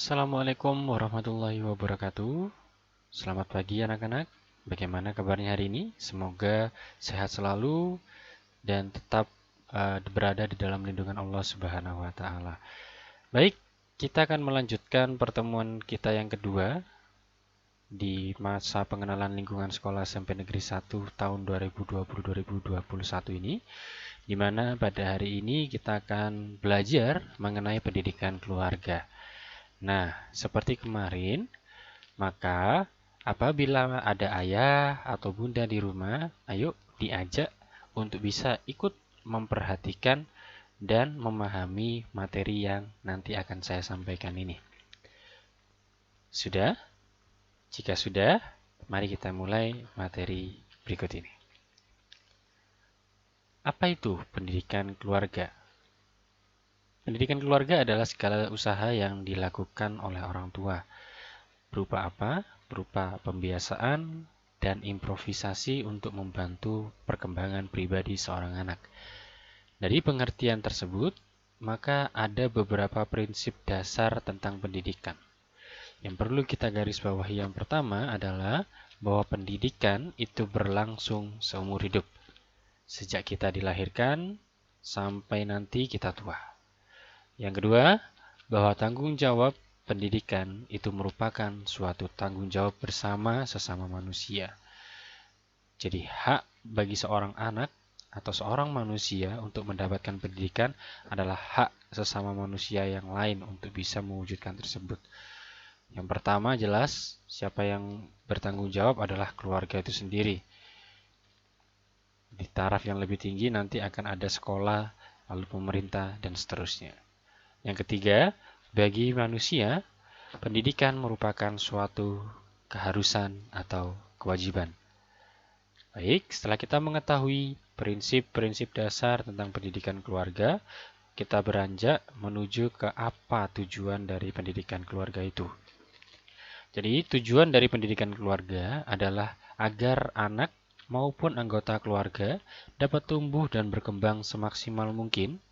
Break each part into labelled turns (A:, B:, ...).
A: Assalamualaikum warahmatullahi wabarakatuh. Selamat pagi anak-anak. Bagaimana kabarnya hari ini? Semoga sehat selalu dan tetap berada di dalam lindungan Allah Subhanahu wa taala. Baik, kita akan melanjutkan pertemuan kita yang kedua di masa pengenalan lingkungan sekolah SMP Negeri 1 tahun 2020-2021 ini, di mana pada hari ini kita akan belajar mengenai pendidikan keluarga. Nah, seperti kemarin, maka apabila ada ayah atau bunda di rumah, ayo diajak untuk bisa ikut memperhatikan dan memahami materi yang nanti akan saya sampaikan ini. Sudah? Jika sudah, mari kita mulai materi berikut ini. Apa itu pendidikan keluarga? Pendidikan keluarga adalah segala usaha yang dilakukan oleh orang tua. Berupa apa? Berupa pembiasaan dan improvisasi untuk membantu perkembangan pribadi seorang anak. Dari pengertian tersebut, maka ada beberapa prinsip dasar tentang pendidikan. Yang perlu kita garis bawahi yang pertama adalah bahwa pendidikan itu berlangsung seumur hidup. Sejak kita dilahirkan sampai nanti kita tua. Yang kedua, bahwa tanggung jawab pendidikan itu merupakan suatu tanggung jawab bersama sesama manusia. Jadi hak bagi seorang anak atau seorang manusia untuk mendapatkan pendidikan adalah hak sesama manusia yang lain untuk bisa mewujudkan tersebut. Yang pertama jelas, siapa yang bertanggung jawab adalah keluarga itu sendiri. Di taraf yang lebih tinggi nanti akan ada sekolah, lalu pemerintah, dan seterusnya. Yang ketiga, bagi manusia, pendidikan merupakan suatu keharusan atau kewajiban. Baik, setelah kita mengetahui prinsip-prinsip dasar tentang pendidikan keluarga, kita beranjak menuju ke apa tujuan dari pendidikan keluarga itu. Jadi, tujuan dari pendidikan keluarga adalah agar anak maupun anggota keluarga dapat tumbuh dan berkembang semaksimal mungkin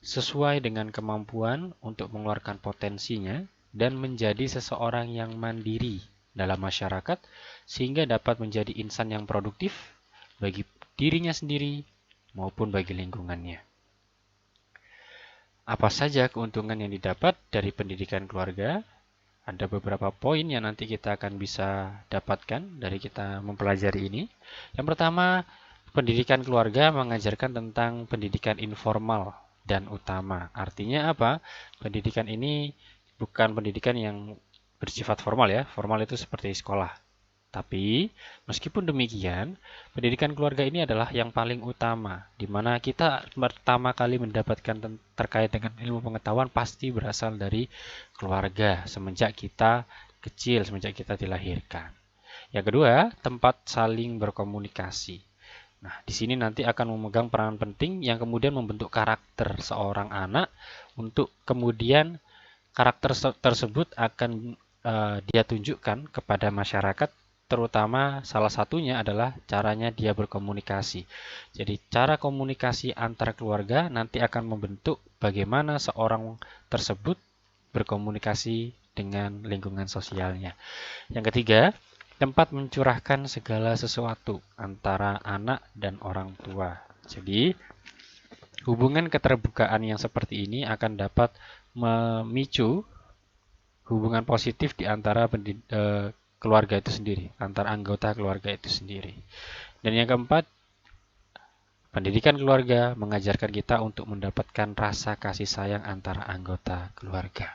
A: sesuai dengan kemampuan untuk mengeluarkan potensinya dan menjadi seseorang yang mandiri dalam masyarakat sehingga dapat menjadi insan yang produktif bagi dirinya sendiri maupun bagi lingkungannya. Apa saja keuntungan yang didapat dari pendidikan keluarga? Ada beberapa poin yang nanti kita akan bisa dapatkan dari kita mempelajari ini. Yang pertama, pendidikan keluarga mengajarkan tentang pendidikan informal dan utama. Artinya apa? Pendidikan ini bukan pendidikan yang bersifat formal ya. Formal itu seperti sekolah. Tapi, meskipun demikian, pendidikan keluarga ini adalah yang paling utama, di mana kita pertama kali mendapatkan terkait dengan ilmu pengetahuan pasti berasal dari keluarga, semenjak kita kecil, semenjak kita dilahirkan. Yang kedua, tempat saling berkomunikasi. Nah, di sini nanti akan memegang peranan penting yang kemudian membentuk karakter seorang anak untuk kemudian karakter tersebut akan dia tunjukkan kepada masyarakat, terutama salah satunya adalah caranya dia berkomunikasi. Jadi cara komunikasi antar keluarga nanti akan membentuk bagaimana seorang tersebut berkomunikasi dengan lingkungan sosialnya. Yang ketiga, tempat mencurahkan segala sesuatu antara anak dan orang tua. Jadi, hubungan keterbukaan yang seperti ini akan dapat memicu hubungan positif di antara keluarga itu sendiri, antar anggota keluarga itu sendiri. Dan yang keempat, pendidikan keluarga mengajarkan kita untuk mendapatkan rasa kasih sayang antara anggota keluarga.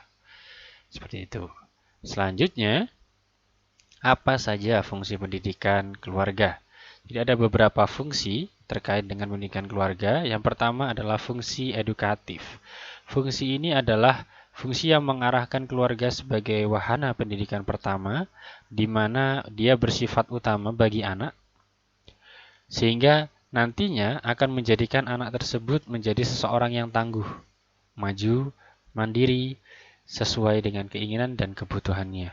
A: Seperti itu. Selanjutnya, apa saja fungsi pendidikan keluarga? Jadi ada beberapa fungsi terkait dengan pendidikan keluarga. Yang pertama adalah fungsi edukatif. Fungsi ini adalah fungsi yang mengarahkan keluarga sebagai wahana pendidikan pertama, di mana dia bersifat utama bagi anak, sehingga nantinya akan menjadikan anak tersebut menjadi seseorang yang tangguh, maju, mandiri, sesuai dengan keinginan dan kebutuhannya.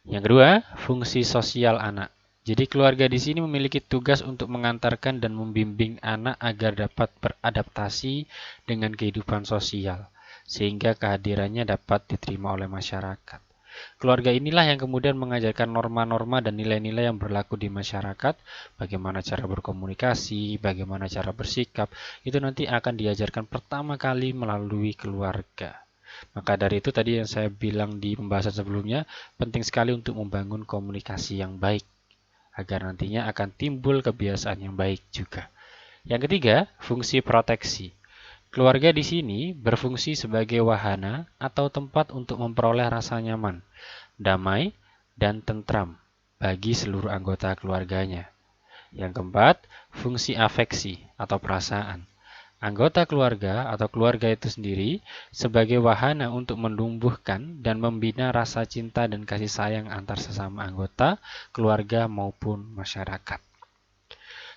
A: Yang kedua, fungsi sosial anak. Jadi keluarga di sini memiliki tugas untuk mengantarkan dan membimbing anak agar dapat beradaptasi dengan kehidupan sosial. sehingga kehadirannya dapat diterima oleh masyarakat. Keluarga inilah yang kemudian mengajarkan norma-norma dan nilai-nilai yang berlaku di masyarakat, bagaimana cara berkomunikasi, bagaimana cara bersikap, itu nanti akan diajarkan pertama kali melalui keluarga. Maka dari itu tadi yang saya bilang di pembahasan sebelumnya, penting sekali untuk membangun komunikasi yang baik, agar nantinya akan timbul kebiasaan yang baik juga. Yang ketiga, fungsi proteksi. Keluarga di sini berfungsi sebagai wahana atau tempat untuk memperoleh rasa nyaman, damai, dan tentram bagi seluruh anggota keluarganya. Yang keempat, fungsi afeksi atau perasaan. Anggota keluarga atau keluarga itu sendiri sebagai wahana untuk menumbuhkan dan membina rasa cinta dan kasih sayang antar sesama anggota keluarga maupun masyarakat.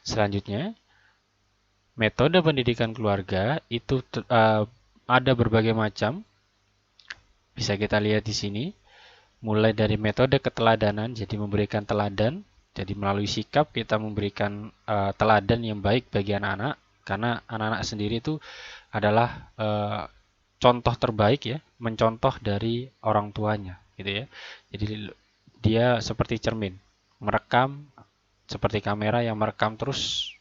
A: Selanjutnya, metode pendidikan keluarga itu ada berbagai macam. Bisa kita lihat di sini, mulai dari metode keteladanan, jadi memberikan teladan. Jadi melalui sikap kita memberikan teladan yang baik bagi anak-anak, karena anak-anak sendiri itu adalah contoh terbaik ya, mencontoh dari orang tuanya, gitu ya. Jadi dia seperti cermin, merekam seperti kamera yang merekam terus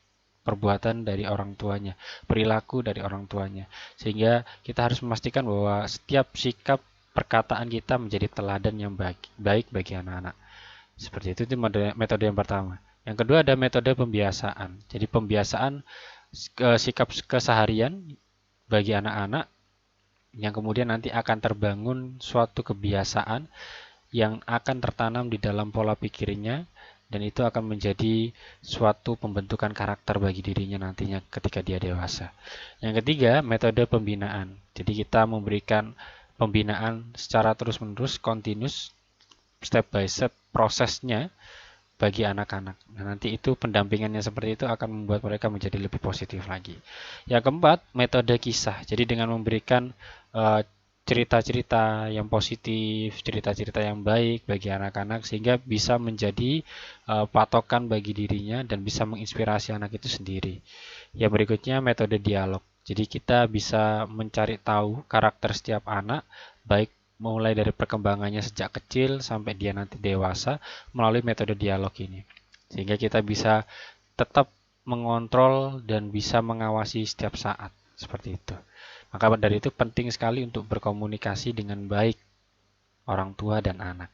A: perbuatan dari orang tuanya, perilaku dari orang tuanya. Sehingga kita harus memastikan bahwa setiap sikap perkataan kita menjadi teladan yang baik bagi anak-anak. Seperti itu metode yang pertama. Yang kedua ada metode pembiasaan. Jadi pembiasaan sikap keseharian bagi anak-anak yang kemudian nanti akan terbangun suatu kebiasaan yang akan tertanam di dalam pola pikirnya, dan itu akan menjadi suatu pembentukan karakter bagi dirinya nantinya ketika dia dewasa. Yang ketiga, metode pembinaan. Jadi kita memberikan pembinaan secara terus-menerus, continuous, step by step prosesnya bagi anak-anak. Nah, nanti itu pendampingannya seperti itu akan membuat mereka menjadi lebih positif lagi. Yang keempat, metode kisah. Jadi dengan memberikan cerita-cerita yang positif, cerita-cerita yang baik bagi anak-anak sehingga bisa menjadi patokan bagi dirinya dan bisa menginspirasi anak itu sendiri. Yang berikutnya metode dialog. Jadi kita bisa mencari tahu karakter setiap anak, baik mulai dari perkembangannya sejak kecil sampai dia nanti dewasa melalui metode dialog ini. Sehingga kita bisa tetap mengontrol dan bisa mengawasi setiap saat, seperti itu. Maka dari itu penting sekali untuk berkomunikasi dengan baik orang tua dan anak.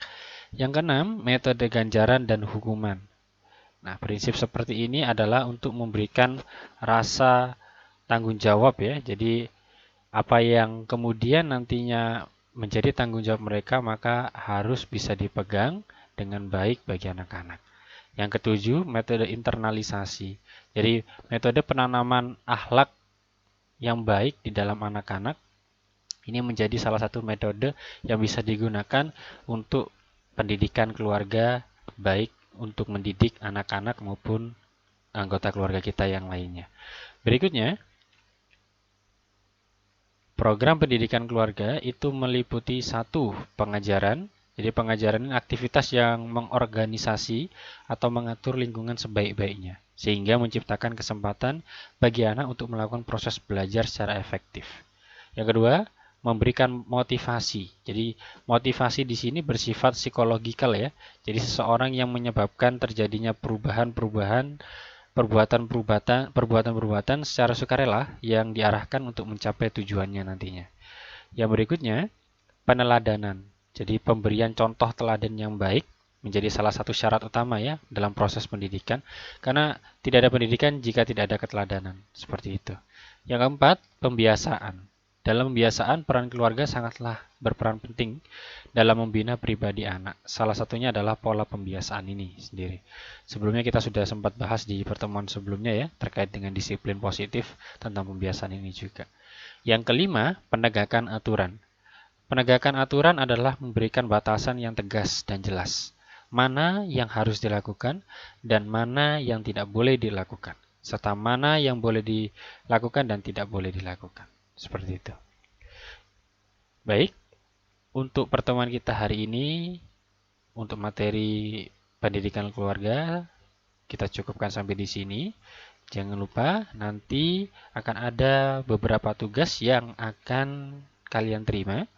A: Yang keenam, metode ganjaran dan hukuman. Nah, prinsip seperti ini adalah untuk memberikan rasa tanggung jawab ya. Jadi apa yang kemudian nantinya menjadi tanggung jawab mereka maka harus bisa dipegang dengan baik bagi anak-anak. Yang ketujuh, metode internalisasi. Jadi metode penanaman akhlak yang baik di dalam anak-anak ini menjadi salah satu metode yang bisa digunakan untuk pendidikan keluarga, baik untuk mendidik anak-anak maupun anggota keluarga kita yang lainnya. Berikutnya, program pendidikan keluarga itu meliputi satu, pengajaran. Jadi pengajaran ini aktivitas yang mengorganisasi atau mengatur lingkungan sebaik-baiknya, sehingga menciptakan kesempatan bagi anak untuk melakukan proses belajar secara efektif. Yang kedua, memberikan motivasi. Jadi motivasi di sini bersifat psikologikal ya. Jadi seseorang yang menyebabkan terjadinya perubahan-perubahan, perbuatan-perbuatan secara sukarela yang diarahkan untuk mencapai tujuannya nantinya. Yang berikutnya, peneladanan. Jadi pemberian contoh teladan yang baik menjadi salah satu syarat utama ya dalam proses pendidikan, karena tidak ada pendidikan jika tidak ada keteladanan, seperti itu. Yang keempat, pembiasaan. Dalam pembiasaan, peran keluarga sangatlah berperan penting dalam membina pribadi anak. Salah satunya adalah pola pembiasaan ini sendiri. Sebelumnya kita sudah sempat bahas di pertemuan sebelumnya ya, terkait dengan disiplin positif tentang pembiasaan ini juga. Yang kelima, penegakan aturan. Penegakan aturan adalah memberikan batasan yang tegas dan jelas. Mana yang harus dilakukan dan mana yang tidak boleh dilakukan. Serta mana yang boleh dilakukan dan tidak boleh dilakukan. Seperti itu. Baik, untuk pertemuan kita hari ini, untuk materi pendidikan keluarga, kita cukupkan sampai di sini. Jangan lupa nanti akan ada beberapa tugas yang akan kalian terima.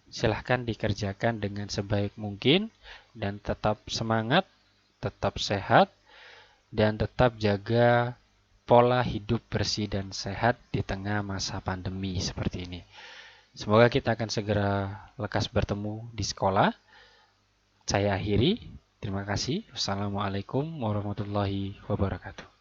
A: Silahkan dikerjakan dengan sebaik mungkin dan tetap semangat, tetap sehat, dan tetap jaga pola hidup bersih dan sehat di tengah masa pandemi seperti ini. Semoga kita akan segera lekas bertemu di sekolah. Saya akhiri. Terima kasih. Wassalamualaikum warahmatullahi wabarakatuh.